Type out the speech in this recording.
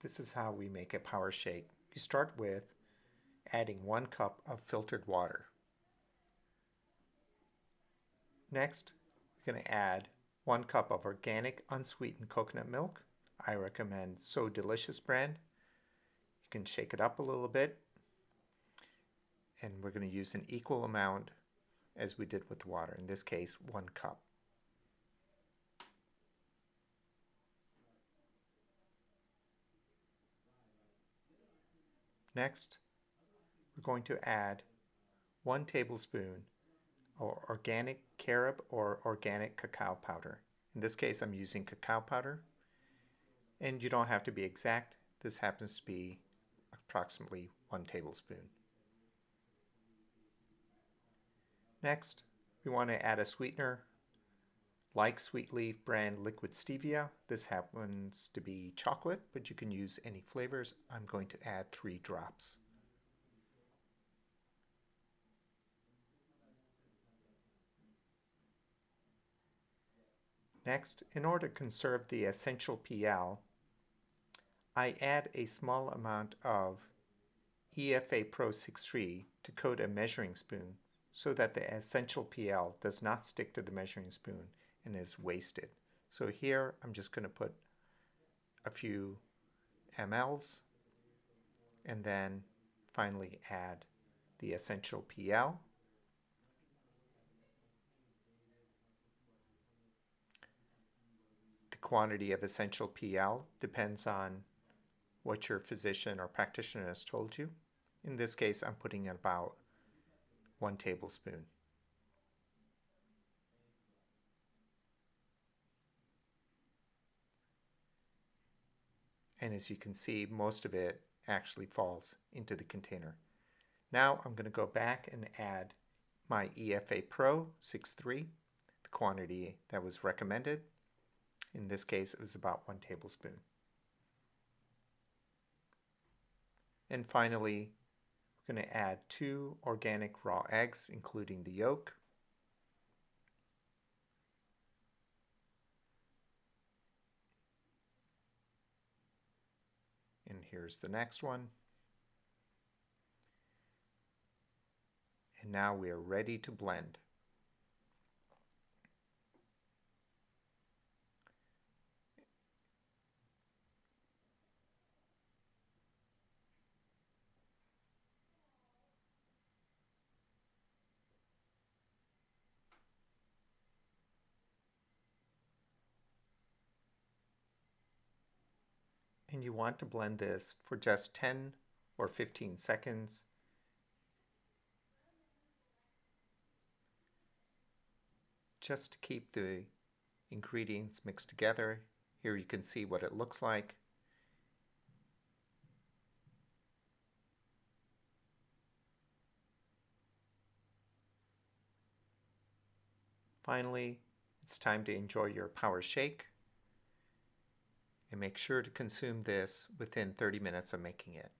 This is how we make a power shake. You start with adding 1 cup of filtered water. Next, we're going to add 1 cup of organic unsweetened coconut milk. I recommend So Delicious brand. You can shake it up a little bit, and we're going to use an equal amount as we did with the water. In this case, 1 cup. Next, we're going to add 1 tablespoon of organic carob or organic cacao powder. In this case, I'm using cacao powder, and you don't have to be exact. This happens to be approximately 1 tablespoon. Next, we want to add a sweetener like Sweet Leaf brand liquid stevia. This happens to be chocolate, but you can use any flavors. I'm going to add 3 drops. Next, in order to conserve the essential PL, I add a small amount of EFA Pro 63 to coat a measuring spoon so that the essential PL does not stick to the measuring spoon and is wasted. So here I'm just going to put a few mLs and then finally add the essential PL. The quantity of essential PL depends on what your physician or practitioner has told you. In this case, I'm putting in about 1 tablespoon. And as you can see, most of it actually falls into the container. Now I'm going to go back and add my EFA Pro 63, the quantity that was recommended. In this case, it was about 1 tablespoon. And finally, we're going to add 2 organic raw eggs, including the yolk. And here's the next one. And now we are ready to blend. And you want to blend this for just 10 or 15 seconds. Just to keep the ingredients mixed together. Here you can see what it looks like. Finally, it's time to enjoy your power shake. And make sure to consume this within 30 minutes of making it.